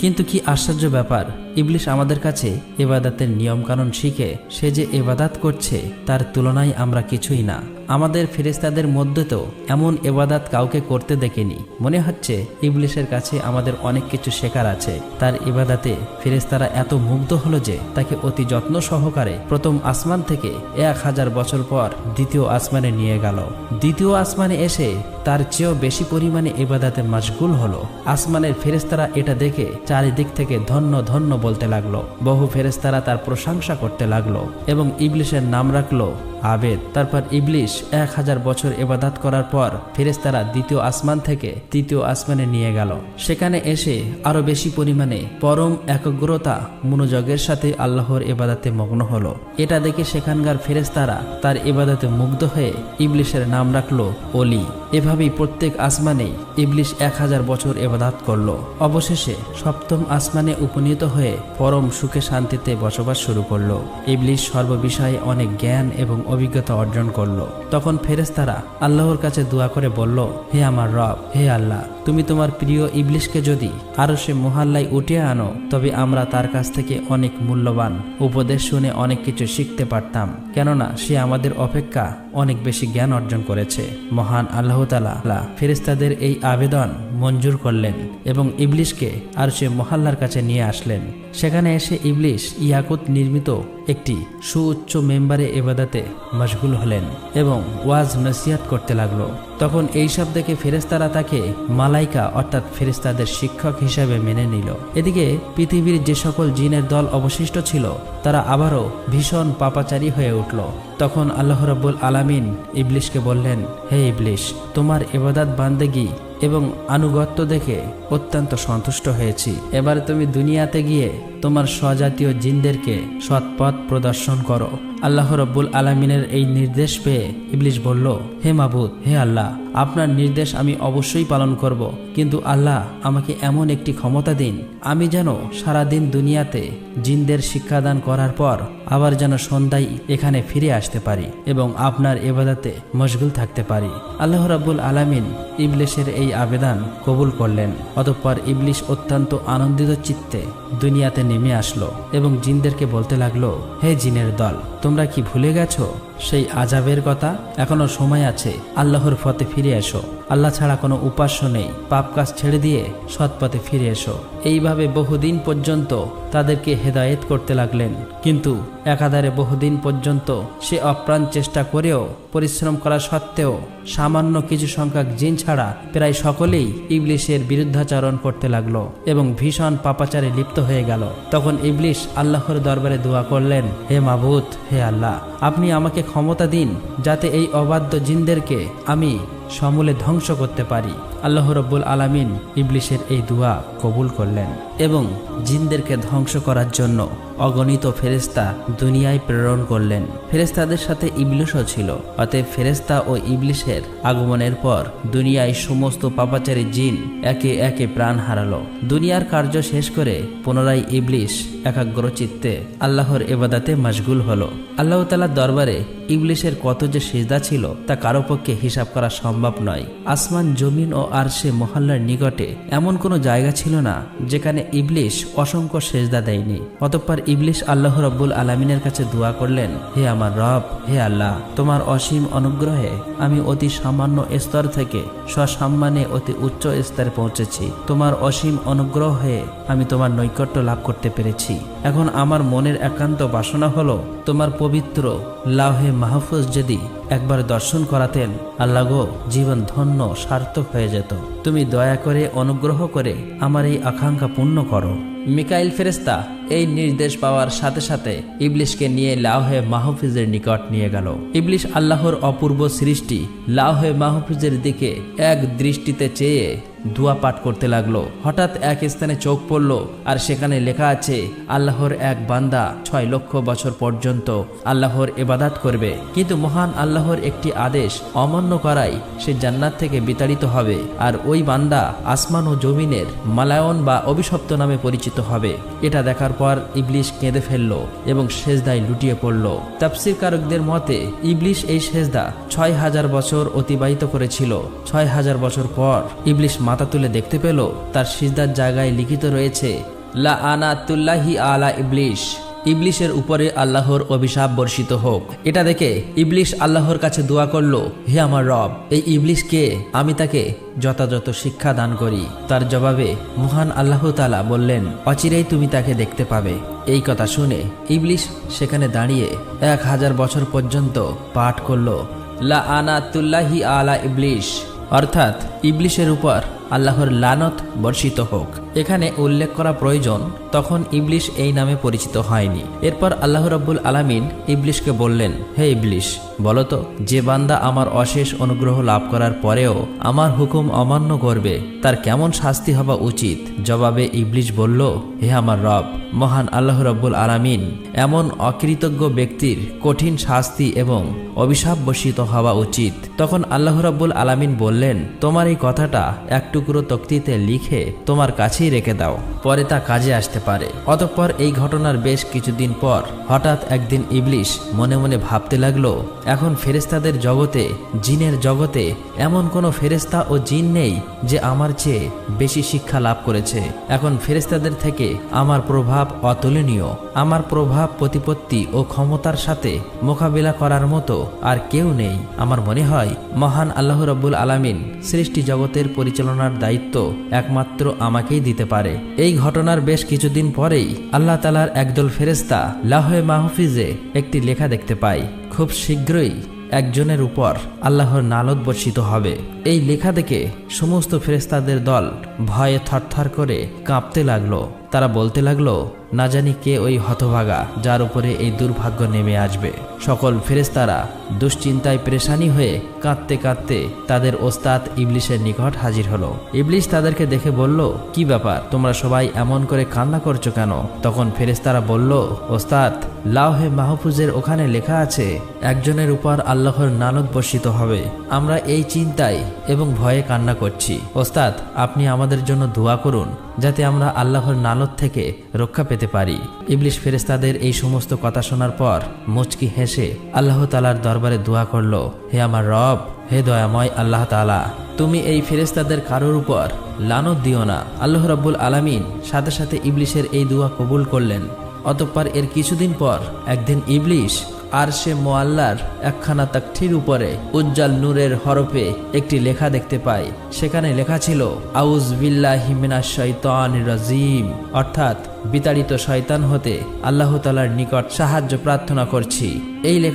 কিন্তু কি আশ্চর্য ব্যাপার, ইবলিশ আমাদের কাছে ইবাদতের নিয়ম কানুন শিখে সে যে ইবাদত করছে তার তুলনায় আমরা কিছুই না। আমাদের ফেরেশতাদের মধ্যে তো এমন ইবাদত কাউকে করতে দেখিনি। মনে হচ্ছে ইবলিশের কাছে আমাদের অনেক কিছু শেখার আছে। তার ইবাদতে ফেরেশতারা এত মুগ্ধ হলো যে তাকে অতি যত্ন সহকারে প্রথম আসমান থেকে 1000 বছর পর দ্বিতীয় আসমানে নিয়ে গেল। দ্বিতীয় আসমানে এসে তার চেয়েও বেশি পরিমাণে ইবাদতে মশগুল হলো। আসমানের ফেরেশতারা এটা দেখে চারিদিক থেকে ধন্য ধন্য বলতে লাগলো। বহু ফেরেশতারা তার প্রশংসা করতে লাগলো এবং ইবলিশের নাম রাখলো আবেদ। তারপর ইবলিশ 1000 বছর ইবাদত করার পর ফেরেশতারা দ্বিতীয় আসমান থেকে তৃতীয় আসমানে নিয়ে গেল। সেখানে এসে আরো বেশি পরিমাণে পরম একাগ্রতা মনোযোগের সাথে আল্লাহর ইবাদতে মগ্ন হলো। এটা দেখে সেখানকার ফেরেশতারা তার ইবাদতে মুগ্ধ হয়ে ইবলিশের নাম রাখলো অলি। এভাবেই প্রত্যেক আসমানে ইবলিশ 1000 বছর ইবাদত করলো। অবশেষে সপ্তম আসমানে উপনীত হয়ে পরম সুখে শান্তিতে বসবাস শুরু করলো। ইবলিশ সর্ববিষয়ে অনেক জ্ঞান এবং অভিজ্ঞতা অর্জন করলো। তখন ফেরেশতারা আল্লাহর কাছে দোয়া করে বলল, হে আমার রব, হে আল্লাহ, তুমি তোমার প্রিয় ইবলিশকে যদি আরশে মুহাল্লায় উঠিয়ে আনো তবে আমরা তার কাছ থেকে অনেক মূল্যবান উপদেশ শুনে অনেক কিছু শিখতে পারতাম, কেননা সে আমাদের অপেক্ষা অনেক বেশি জ্ঞান অর্জন করেছে। মহান আল্লাহ তাআলা ফেরেশতাদের এই আবেদন মঞ্জুর করলেন এবং ইবলিশকে আরশে মুহাল্লার কাছে নিয়ে আসলেন। সেখানে এসে ইবলিশ ইয়াকুত নির্মিত একটি সুউচ্চ মেম্বারে ইবাদতে মশগুল হলেন এবং ওয়াজ নসিহত করতে লাগলো। তখন এইসব দেখে ফেরেশতারা তাকে মালাইকা অর্থাৎ ফেরেশতাদের শিক্ষক হিসাবে মেনে নিল। এদিকে পৃথিবীর যে সকল জিনের দল অবশিষ্ট ছিল তারা আবারও ভীষণ পাপাচারী হয়ে উঠল। তখন আল্লাহ রাব্বুল আলামিন ইবলিশকে বললেন, হে ইবলিশ, তোমার ইবাদত বান্দেগি এবং আনুগত্য দেখে অত্যন্ত সন্তুষ্ট হয়েছি। এবার তুমি দুনিয়াতে গিয়ে তোমার স্বজাতীয় জিনদেরকে সৎপথ প্রদর্শন করো। আল্লাহ রাব্বুল আলামিনের এই নির্দেশ পেয়ে ইবলিশ বলল, হে মাবুদ, হে আল্লাহ, আপনার নির্দেশ আমি অবশ্যই পালন করব, কিন্তু আল্লাহ আমাকে এমন একটি ক্ষমতা দিন আমি যেন সারাদিন দুনিয়াতে জিনদের শিক্ষাদান করার পর আবার যেন সন্ধ্যায় এখানে ফিরে আসতে পারি এবং আপনার ইবাদতে মশগুল থাকতে পারি। আল্লাহ রাব্বুল আলামিন ইবলিশের এই আবেদন কবুল করলেন। অতঃপর ইবলিশ অত্যন্ত আনন্দিত চিত্তে দুনিয়াতে নেমে আসলো এবং জিনদেরকে বলতে লাগলো, হে জিনের দল, তোমরা কি ভুলে গেছো সেই আযাবের কথা? এখনো সময় আছে, আল্লাহর পথে ফিরে এসো। আল্লাহ ছাড়া কোনো উপাস্য নেই, পাপ কাজ ছেড়ে দিয়ে সৎ পথে ফিরে এসো। এইভাবে বহুদিন পর্যন্ত তাদেরকে হেদায়েত করতে লাগলেন। কিন্তু একাধারে বহুদিন পর্যন্ত সে অপ্রাণ চেষ্টা করেও পরিশ্রম করা সত্ত্বেও সামান্য কিছু সংখ্যক জিন ছাড়া প্রায় সকলেই ইবলিশের বিরুদ্ধাচরণ করতে লাগলো এবং ভীষণ পাপাচারে লিপ্ত হয়ে গেল। তখন ইবলিশ আল্লাহর দরবারে দোয়া করলেন, হে মাবুদ, হে আল্লাহ, আপনি আমাকে ক্ষমতা দিন যাতে এই অবাধ্য জিনদেরকে আমি সমূলে ধ্বংস করতে পারি। আল্লাহ রাব্বুল আলামিন ইবলিশের এই দোয়া কবুল করলেন এবং জিনদেরকে ধ্বংস করার জন্য অগণিত ফেরেশতা দুনিয়ায় প্রেরণ করলেন। ফেরেশতাদের সাথে ইবলিশও ছিল। অতএব ফেরেশতা ও ইবলিশের আগমনের পর দুনিয়ায় সমস্ত পাপাচারী জিন একে একে প্রাণ হারালো। দুনিয়ার কার্য শেষ করে পুনরায় ইবলিশ একাগ্র চিত্তে আল্লাহর ইবাদতে মশগুল হলো। আল্লাহ তাআলার দরবারে ইবলিশের কত যে সিজদা ছিল তা কারো পক্ষে হিসাব করা সম্ভব নয়। আসমান, জমিন ও আরশে মুহাল্লার নিকটে এমন কোনো জায়গা ছিল না যেখানে ইবলিশ অসংখ্য সিজদা দেয়নি। অতঃপর ইবলিশ আল্লাহ রাব্বুল আলামিনের কাছে দোয়া করলেন, হে আমার রব, হে আল্লাহ, তোমার অসীম অনুগ্রহে আমি অতি সামান্য স্তর থেকে সসম্মানে অতি উচ্চ স্তরে পৌঁছেছি। তোমার অসীম অনুগ্রহে আমি তোমার নৈকট্য লাভ করতে পেরেছি। এখন আমার মনের একান্ত বাসনা হলো তোমার পবিত্র লাওহে মাহফুজ যদি একবার দর্শন করাতেন, আল্লাহ গো, জীবন ধন্য সার্থক হয়ে যেত। তুমি দয়া করে অনুগ্রহ করে আমার এই আকাঙ্ক্ষা পূর্ণ করো। মিকাইল ফেরেশতা এই নির্দেশ পাওয়ার সাথে সাথে ইবলিশকে নিয়ে লাওহে মাহফুজের নিকট নিয়ে গেল। ইবলিশ আল্লাহর অপূর্ব সৃষ্টি লাওহে মাহফুজের দিকে এক দৃষ্টিতে চেয়ে দোয়া পাঠ করতে লাগলো। হঠাৎ এক স্থানে চোখ পড়ল আর সেখানে লেখা আছে, আল্লাহর এক বান্দা 6 লক্ষ বছর পর্যন্ত আল্লাহর ইবাদত করবে, কিন্তু মহান আল্লাহর একটি আদেশ অমান্য করায় সে জান্নাত থেকে বিতাড়িত হবে আর ওই বান্দা আসমান ও জমিনের মালায়ন বা অভিশপ্ত নামে পরিচিত হবে। এটা দেখার পর ইবলিশ কেঁদে ফেলল এবং সেজদায় লুটিয়ে পড়ল। তাফসীরকারকদের মতে ইবলিশ এই সেজদা 6000 বছর অতিবাহিত করেছিল। 6000 বছর পর ইবলিশ মাথা তুলে দেখতে পেল তার সিজদার জায়গায় লিখিত রয়েছে লাআনাতুল্লাহি আলা ইবলিশ, ইবলিশের উপরে আল্লাহর অভিশাপ বর্ষিত হোক। এটা দেখে ইবলিশ আল্লাহর কাছে দোয়া করল, হে আমার রব, এই ইবলিশকে আমি তাকে যথাযথ শিক্ষা দান করি। তার জবাবে মহান আল্লাহ তাআলা বললেন, অচিরেই তুমি তাকে দেখতে পাবে। এই কথা শুনে ইবলিশ সেখানে দাঁড়িয়ে 1000 বছর পর্যন্ত পাঠ করল লাআনাতুল্লাহি আলা ইবলিশ, অর্থাৎ ইবলিশের উপর আল্লাহর লানত বর্ষিত হোক। এখানে উল্লেখ করা প্রয়োজন, তখন ইবলিশ এই নামে পরিচিত হয়নি। এরপর আল্লাহ রাব্বুল আলামিন ইবলিশকে বললেন, হে ইবলিশ, বলতো যে বান্দা আমার অশেষ অনুগ্রহ লাভ করার পরেও আমার হুকুম অমান্য করবে তার কেমন শাস্তি হওয়া উচিত? জবাবে ইবলিশ বলল, হে আমার রব, মহান আল্লাহ রাব্বুল আলামিন, এমন অকৃতজ্ঞ ব্যক্তির কঠিন শাস্তি এবং অভিশাপ বর্ষিত হওয়া উচিত। তখন আল্লাহ রাব্বুল আলামিন বললেন, তোমার এই কথাটা এক টুকরো তক্তিতে লিখে তোমার কাছেই রেখে দাও, পরে তা কাজে আসতে পারে। অতঃপর এই ঘটনার বেশ কিছুদিন পর হঠাৎ একদিন ইবলিশ মনে মনে ভাবতে লাগলো, এখন ফেরেশতাদের জগতে, জিনের জগতে এমন কোনো ফেরেশতা ও জিন নেই যে আমার চেয়ে বেশি শিক্ষা লাভ করেছে। এখন ফেরেশতাদের থেকে আমার প্রভাব অতুলনীয়। আমার প্রভাব, প্রতিপত্তি ও ক্ষমতার সাথে মোকাবিলা করার মতো আর কেউ নেই। আমার মনে হয় মহান আল্লাহ রাব্বুল আলামিন সৃষ্টি জগতের পরিচালনার দায়িত্ব একমাত্র আমাকেই দিতে পারে। এই ঘটনার বেশ কিছুদিন পরেই আল্লাহ তাআলার একদল ফেরেশতা লাওহে মাহফুজে একটি লেখা দেখতে পায়, খুব শীঘ্রই একজনের উপর আল্লাহর নালত বর্ষিত হবে। এই লেখা দেখে সমস্ত ফেরেশতাদের দল ভয়ে থরথর করে কাঁপতে লাগলো। তারা বলতে লাগলো, না জানি কে ওই হতভাগা যার উপরে এই দুর্ভাগ্য নেমে আসবে। সকল ফেরেশতারা দুশ্চিন্তায় পেরেশানি হয়ে কাঁদতে কাঁদতে তাদের ওস্তাদ ইবলিশের নিকট হাজির হলো। ইবলিশ তাদেরকে দেখে বলল, কি ব্যাপার, তোমরা সবাই এমন করে কান্না করছো কেন? তখন ফেরেশতারা বলল, ওস্তাদ, লাওহে মাহফুজের ওখানে লেখা আছে একজনের উপর আল্লাহর নালত বর্ষিত হবে। আমরা এই চিন্তায় এবং ভয়ে কান্না করছি। ওস্তাদ, আপনি আমাদের জন্য দোয়া করুন যাতে আমরা আল্লাহর নালত থেকে রক্ষা পেতে পারি। ইবলিশ ফেরেশতাদের এই সমস্ত কথা শোনার পর মুচকি হেসে আল্লাহ তাআলার দরবারে দোয়া করল, হে আমার রব, হে দয়াময় আল্লাহ তাআলা, তুমি এই ফেরেশতাদের কারোর উপর লানত দিও না। আল্লাহ রাব্বুল আলামিন সাথে সাথে ইবলিশের এই দোয়া কবুল করলেন। অতঃপর এর কিছুদিন পর একদিন ইবলিশ আরশে মুআল্লার একখানা তাকঠির উপরে উজ্জ্বল নূরের হরফে একটি লেখা দেখতে পায়। সেখানে লেখা ছিল, আউজ বিল্লাহি মিনাশ শাইতানির রাজিম, অর্থাৎ বিতাড়িত শয়তান হতে আল্লাহ তাআলার নিকট সাহায্য প্রার্থনা করছি। এই